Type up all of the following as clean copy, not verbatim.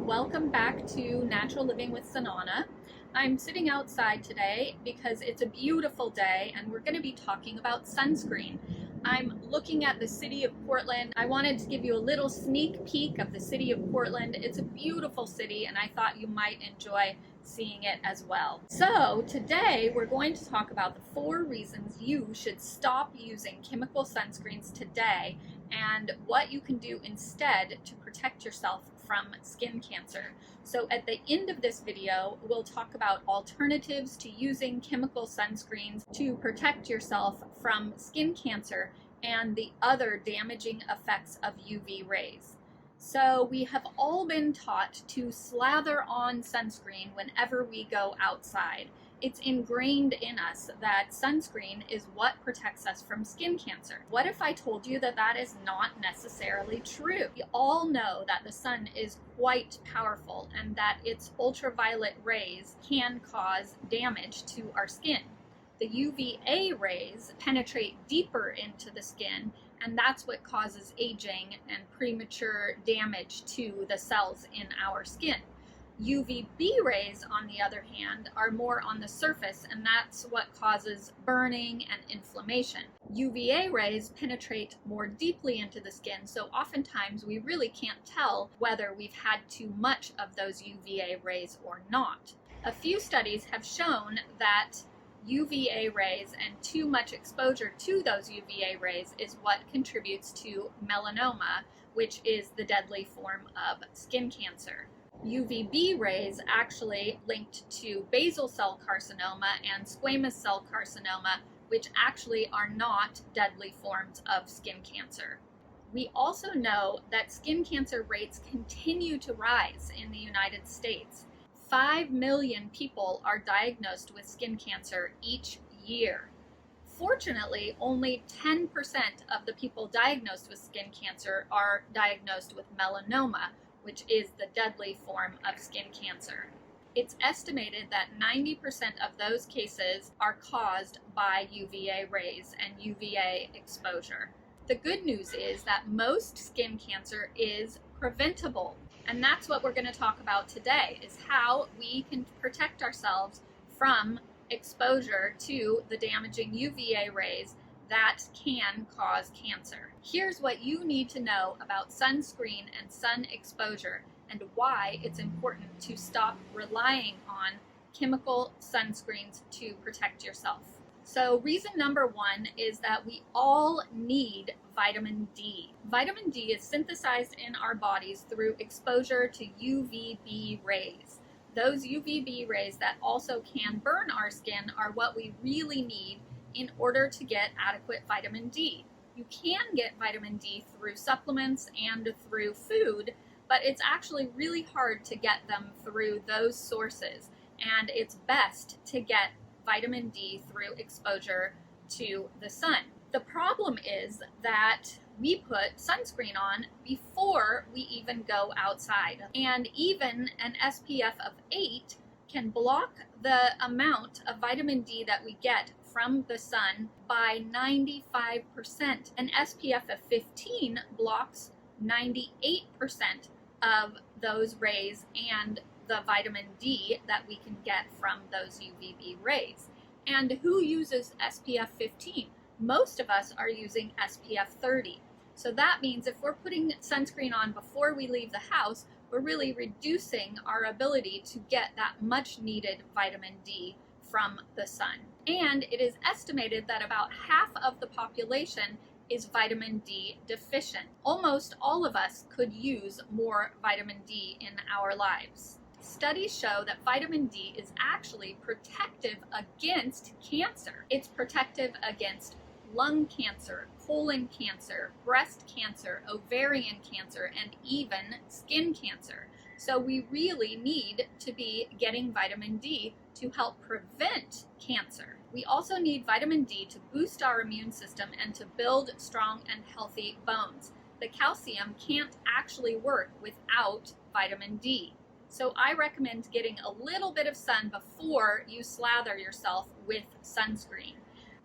welcome back to Natural Living with Sanana. I'm sitting outside today because it's a beautiful day and we're going to be talking about sunscreen. I'm looking at the city of Portland. I wanted to give you a little sneak peek of the city of Portland. It's a beautiful city and I thought you might enjoy seeing it as well. So today we're going to talk about the 4 reasons you should stop using chemical sunscreens today and what you can do instead to protect yourself from skin cancer. So at the end of this video, we'll talk about alternatives to using chemical sunscreens to protect yourself from skin cancer and the other damaging effects of UV rays. So we have all been taught to slather on sunscreen whenever we go outside. It's ingrained in us that sunscreen is what protects us from skin cancer. What if I told you that that is not necessarily true? We all know that the sun is quite powerful and that its ultraviolet rays can cause damage to our skin. The UVA rays penetrate deeper into the skin, and that's what causes aging and premature damage to the cells in our skin. UVB rays, on the other hand, are more on the surface, and that's what causes burning and inflammation. UVA rays penetrate more deeply into the skin, so oftentimes we really can't tell whether we've had too much of those UVA rays or not. A few studies have shown that UVA rays and too much exposure to those UVA rays is what contributes to melanoma, which is the deadly form of skin cancer. UVB rays actually linked to basal cell carcinoma and squamous cell carcinoma, which actually are not deadly forms of skin cancer. We also know that skin cancer rates continue to rise in the United States. 5 million people are diagnosed with skin cancer each year. Fortunately, only 10% of the people diagnosed with skin cancer are diagnosed with melanoma, which is the deadly form of skin cancer. It's estimated that 90% of those cases are caused by UVA rays and UVA exposure. The good news is that most skin cancer is preventable, and that's what we're going to talk about today, is how we can protect ourselves from exposure to the damaging UVA rays that can cause cancer. Here's what you need to know about sunscreen and sun exposure and why it's important to stop relying on chemical sunscreens to protect yourself. So reason number 1 is that we all need vitamin D. Vitamin D is synthesized in our bodies through exposure to UVB rays. Those UVB rays that also can burn our skin are what we really need in order to get adequate vitamin D. You can get vitamin D through supplements and through food, but it's actually really hard to get them through those sources, and it's best to get vitamin D through exposure to the sun. The problem is that we put sunscreen on before we even go outside, and even an SPF of 8 can block the amount of vitamin D that we get from the sun by 95%. An SPF of 15 blocks 98% of those rays and the vitamin D that we can get from those UVB rays. And who uses SPF 15? Most of us are using SPF 30. So that means if we're putting sunscreen on before we leave the house, we're really reducing our ability to get that much needed vitamin D from the sun. And it is estimated that about half of the population is vitamin D deficient. Almost all of us could use more vitamin D in our lives. Studies show that vitamin D is actually protective against cancer. It's protective against lung cancer, colon cancer, breast cancer, ovarian cancer, and even skin cancer. So we really need to be getting vitamin D to help prevent cancer. We also need vitamin D to boost our immune system and to build strong and healthy bones. The calcium can't actually work without vitamin D. So I recommend getting a little bit of sun before you slather yourself with sunscreen.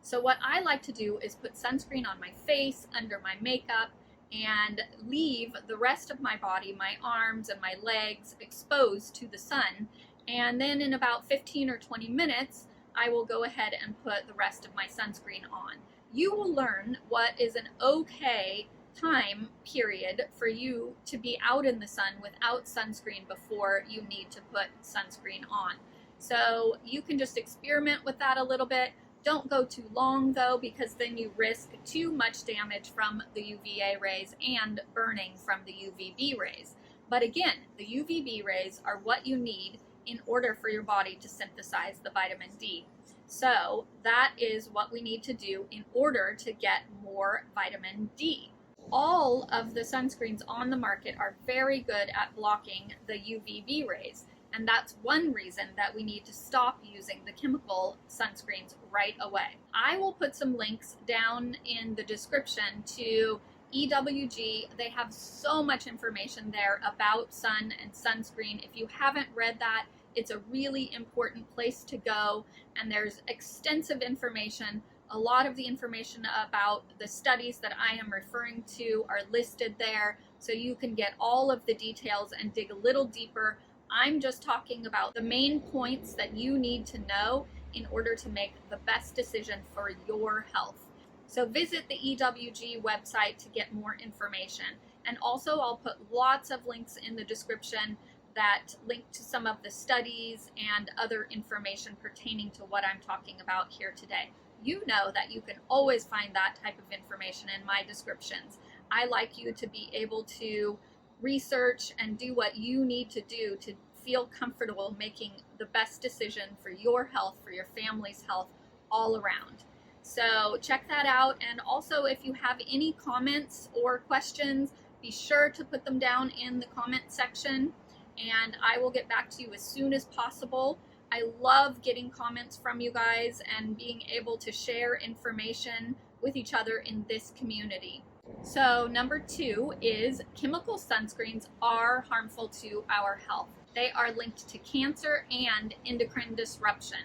So what I like to do is put sunscreen on my face, under my makeup, and leave the rest of my body, my arms and my legs, exposed to the sun. And then in about 15 or 20 minutes, I will go ahead and put the rest of my sunscreen on. You will learn what is an okay time period for you to be out in the sun without sunscreen before you need to put sunscreen on. So you can just experiment with that a little bit. Don't go too long though, because then you risk too much damage from the UVA rays and burning from the UVB rays. But again, the UVB rays are what you need in order for your body to synthesize the vitamin D. So that is what we need to do in order to get more vitamin D. All of the sunscreens on the market are very good at blocking the UVB rays, and that's one reason that we need to stop using the chemical sunscreens right away. I will put some links down in the description to EWG. They have so much information there about sun and sunscreen. If you haven't read that, it's a really important place to go, and there's extensive information. A lot of the information about the studies that I am referring to are listed there, so you can get all of the details and dig a little deeper. I'm just talking about the main points that you need to know in order to make the best decision for your health. So visit the EWG website to get more information. And also I'll put lots of links in the description that link to some of the studies and other information pertaining to what I'm talking about here today. You know that you can always find that type of information in my descriptions. I like you to be able to research and do what you need to do to feel comfortable making the best decision for your health, for your family's health, all around. So check that out. And also, if you have any comments or questions, be sure to put them down in the comment section, and I will get back to you as soon as possible. I love getting comments from you guys and being able to share information with each other in this community. So number 2 is chemical sunscreens are harmful to our health. They are linked to cancer and endocrine disruption.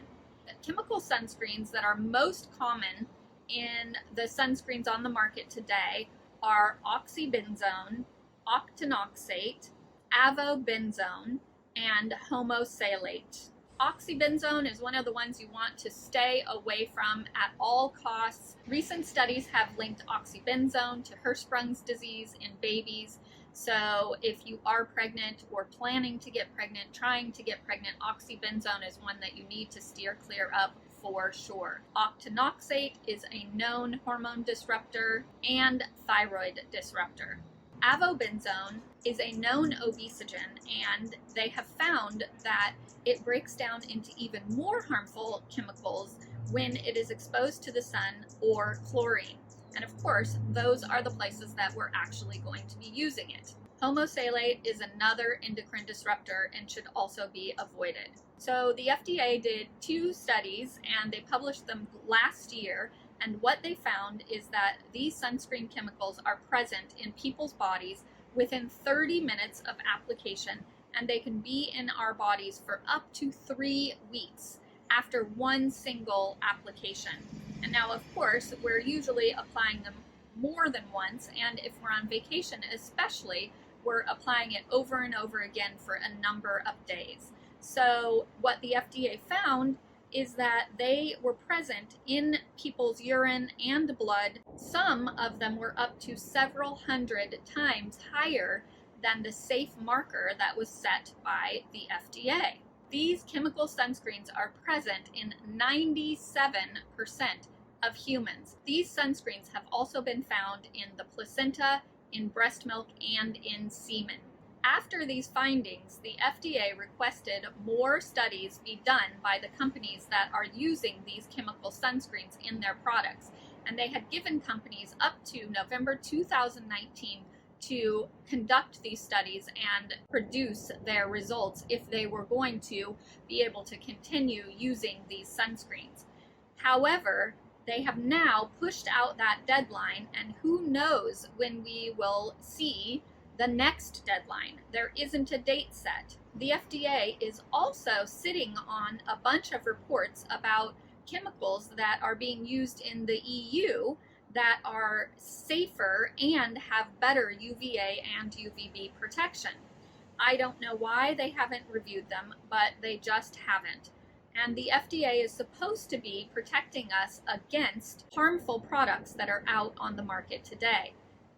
The chemical sunscreens that are most common in the sunscreens on the market today are Oxybenzone, Octinoxate, Avobenzone, and homosalate. Oxybenzone is one of the ones you want to stay away from at all costs. Recent studies have linked oxybenzone to Hirschsprung's disease in babies. So if you are pregnant or planning to get pregnant, trying to get pregnant, oxybenzone is one that you need to steer clear of for sure. Octinoxate is a known hormone disruptor and thyroid disruptor. Avobenzone is a known obesogen, and they have found that it breaks down into even more harmful chemicals when it is exposed to the sun or chlorine. And of course, those are the places that we're actually going to be using it. Homosalate is another endocrine disruptor and should also be avoided. So the FDA did 2 studies, and they published them last year. And what they found is that these sunscreen chemicals are present in people's bodies within 30 minutes of application, and they can be in our bodies for up to 3 weeks after one single application. And now, of course, we're usually applying them more than once, and if we're on vacation especially, we're applying it over and over again for a number of days. So what the FDA found is that they were present in people's urine and blood. Some of them were up to several hundred times higher than the safe marker that was set by the FDA. These chemical sunscreens are present in 97% of humans. These sunscreens have also been found in the placenta, in breast milk, and in semen. After these findings, the FDA requested more studies be done by the companies that are using these chemical sunscreens in their products, and they had given companies up to November 2019 to conduct these studies and produce their results if they were going to be able to continue using these sunscreens. However, they have now pushed out that deadline, and who knows when we will see the next deadline. There isn't a date set. The FDA is also sitting on a bunch of reports about chemicals that are being used in the EU that are safer and have better UVA and UVB protection. I don't know why they haven't reviewed them, but they just haven't. And the FDA is supposed to be protecting us against harmful products that are out on the market today.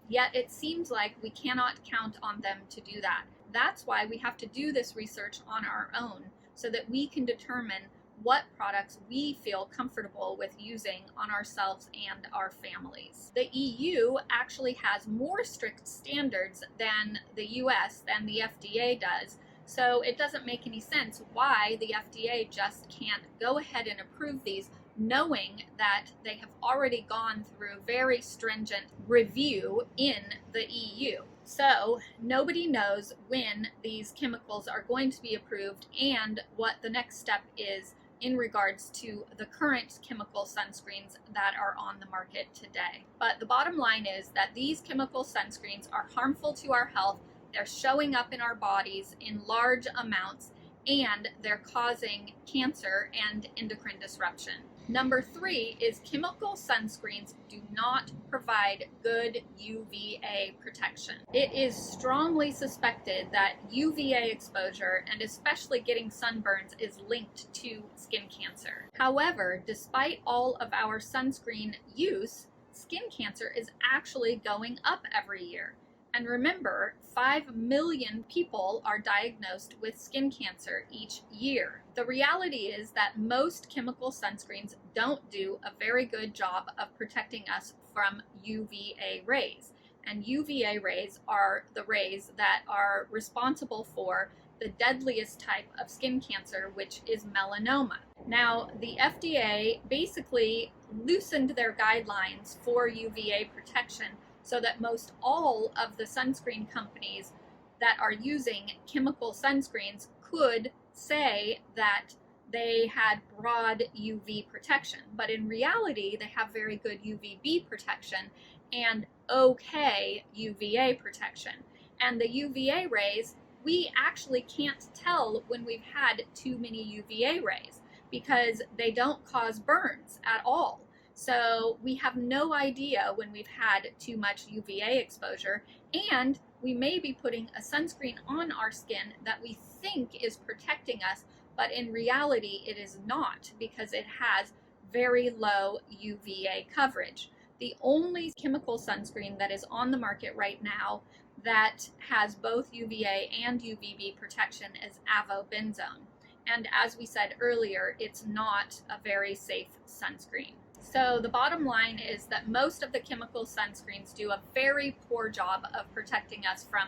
Yet it seems like we cannot count on them to do that. That's why we have to do this research on our own, so that we can determine what products we feel comfortable with using on ourselves and our families. The EU actually has more strict standards than the US, than the FDA does, so it doesn't make any sense why the FDA just can't go ahead and approve these, knowing that they have already gone through very stringent review in the EU. So nobody knows when these chemicals are going to be approved and what the next step is in regards to the current chemical sunscreens that are on the market today. But the bottom line is that these chemical sunscreens are harmful to our health. They're showing up in our bodies in large amounts, and they're causing cancer and endocrine disruption. Number 3 is chemical sunscreens do not provide good UVA protection. It is strongly suspected that UVA exposure, and especially getting sunburns, is linked to skin cancer. However, despite all of our sunscreen use, skin cancer is actually going up every year. And remember, 5 million people are diagnosed with skin cancer each year. The reality is that most chemical sunscreens don't do a very good job of protecting us from UVA rays. And UVA rays are the rays that are responsible for the deadliest type of skin cancer, which is melanoma. Now, the FDA basically loosened their guidelines for UVA protection so that most all of the sunscreen companies that are using chemical sunscreens could say that they had broad UV protection. But in reality, they have very good UVB protection and okay UVA protection. And the UVA rays, we actually can't tell when we've had too many UVA rays because they don't cause burns at all. So we have no idea when we've had too much UVA exposure, and we may be putting a sunscreen on our skin that we think is protecting us, but in reality it is not, because it has very low UVA coverage. The only chemical sunscreen that is on the market right now that has both UVA and UVB protection is Oxybenzone. And as we said earlier, it's not a very safe sunscreen. So the bottom line is that most of the chemical sunscreens do a very poor job of protecting us from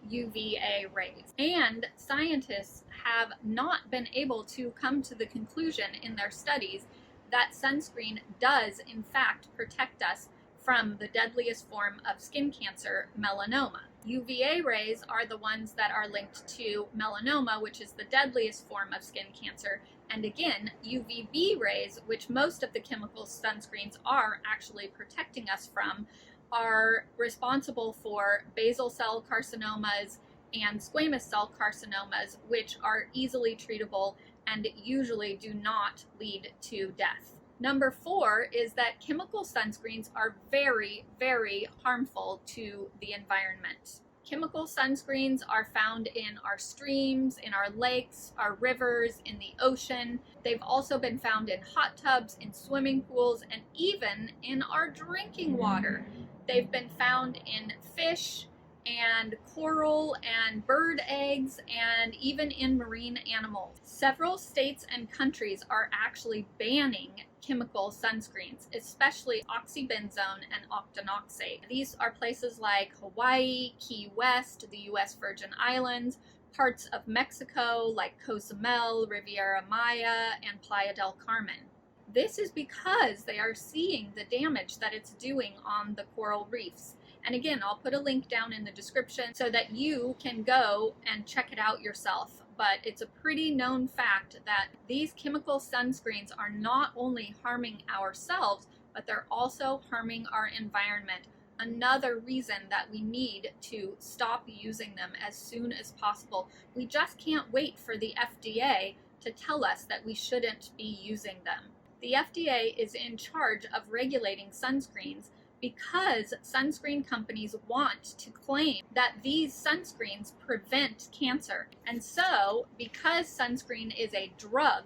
UVA rays. And scientists have not been able to come to the conclusion in their studies that sunscreen does in fact protect us from the deadliest form of skin cancer, melanoma. UVA rays are the ones that are linked to melanoma, which is the deadliest form of skin cancer. And again, UVB rays, which most of the chemical sunscreens are actually protecting us from, are responsible for basal cell carcinomas and squamous cell carcinomas, which are easily treatable and usually do not lead to death. Number 4 is that chemical sunscreens are very, very harmful to the environment. Chemical sunscreens are found in our streams, in our lakes, our rivers, in the ocean. They've also been found in hot tubs, in swimming pools, and even in our drinking water. They've been found in fish and coral and bird eggs, and even in marine animals. Several states and countries are actually banning chemical sunscreens, especially Oxybenzone and Octinoxate. These are places like Hawaii, Key West, the US Virgin Islands, parts of Mexico like Cozumel, Riviera Maya, and Playa del Carmen. This is because they are seeing the damage that it's doing on the coral reefs. And again, I'll put a link down in the description so that you can go and check it out yourself. But it's a pretty known fact that these chemical sunscreens are not only harming ourselves, but they're also harming our environment. Another reason that we need to stop using them as soon as possible. We just can't wait for the FDA to tell us that we shouldn't be using them. The FDA is in charge of regulating sunscreens, because sunscreen companies want to claim that these sunscreens prevent cancer. And so, because sunscreen is a drug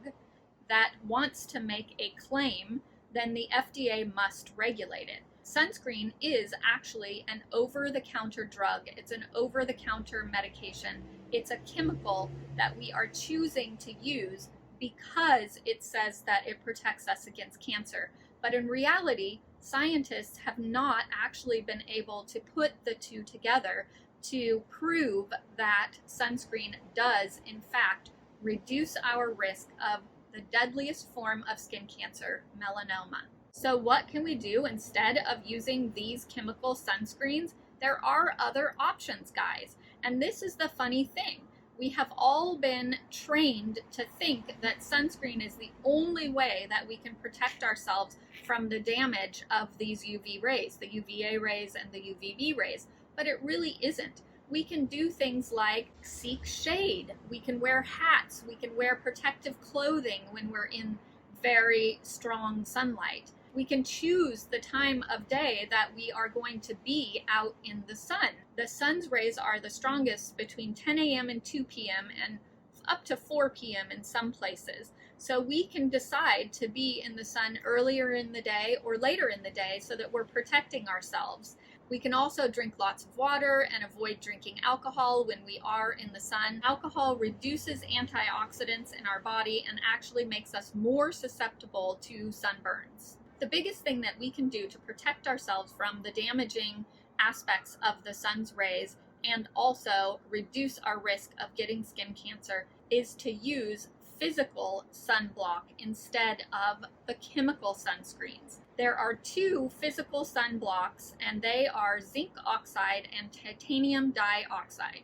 that wants to make a claim, then the FDA must regulate it. Sunscreen is actually an over-the-counter drug. It's an over-the-counter medication. It's a chemical that we are choosing to use because it says that it protects us against cancer. But in reality, scientists have not actually been able to put the two together to prove that sunscreen does, in fact, reduce our risk of the deadliest form of skin cancer, melanoma. So what can we do instead of using these chemical sunscreens? There are other options, guys. And this is the funny thing. We have all been trained to think that sunscreen is the only way that we can protect ourselves from the damage of these UV rays, the UVA rays and the UVB rays, but it really isn't. We can do things like seek shade, we can wear hats, we can wear protective clothing when we're in very strong sunlight. We can choose the time of day that we are going to be out in the sun. The sun's rays are the strongest between 10 a.m. and 2 p.m. and up to 4 p.m. in some places. So we can decide to be in the sun earlier in the day or later in the day so that we're protecting ourselves. We can also drink lots of water and avoid drinking alcohol when we are in the sun. Alcohol reduces antioxidants in our body and actually makes us more susceptible to sunburns. The biggest thing that we can do to protect ourselves from the damaging aspects of the sun's rays and also reduce our risk of getting skin cancer is to use physical sunblock instead of the chemical sunscreens. There are two physical sunblocks, and they are zinc oxide and titanium dioxide.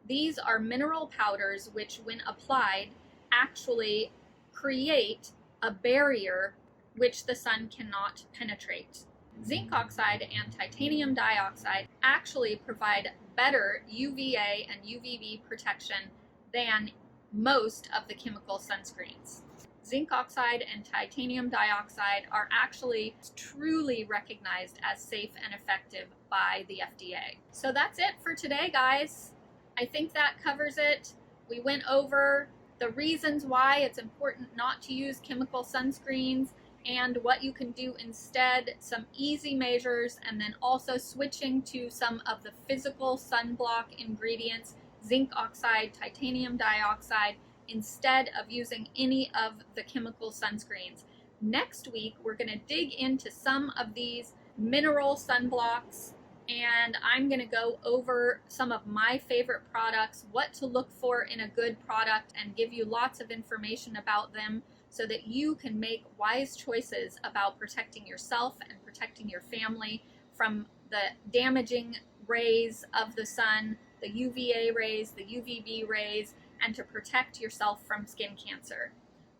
These are mineral powders which, when applied, actually create a barrier which the sun cannot penetrate. Zinc oxide and titanium dioxide actually provide better UVA and UVB protection than most of the chemical sunscreens. Zinc oxide and titanium dioxide are actually truly recognized as safe and effective by the FDA. So that's it for today, guys. I think that covers it. We went over the reasons why it's important not to use chemical sunscreens and what you can do instead, some easy measures, and then also switching to some of the physical sunblock ingredients, zinc oxide, titanium dioxide, instead of using any of the chemical sunscreens. Next week, we're going to dig into some of these mineral sunblocks, and I'm going to go over some of my favorite products, what to look for in a good product, and give you lots of information about them so that you can make wise choices about protecting yourself and protecting your family from the damaging rays of the sun, the UVA rays, the UVB rays, and to protect yourself from skin cancer.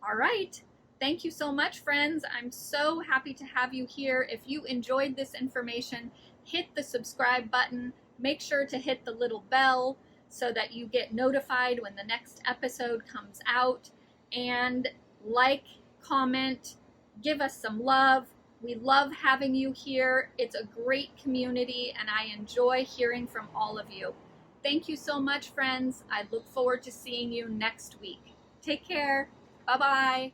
All right. Thank you so much, friends. I'm so happy to have you here. If you enjoyed this information, hit the subscribe button. Make sure to hit the little bell so that you get notified when the next episode comes out. And like, comment, give us some love. We love having you here. It's a great community, and I enjoy hearing from all of you. Thank you so much, friends. I look forward to seeing you next week. Take care. Bye-bye.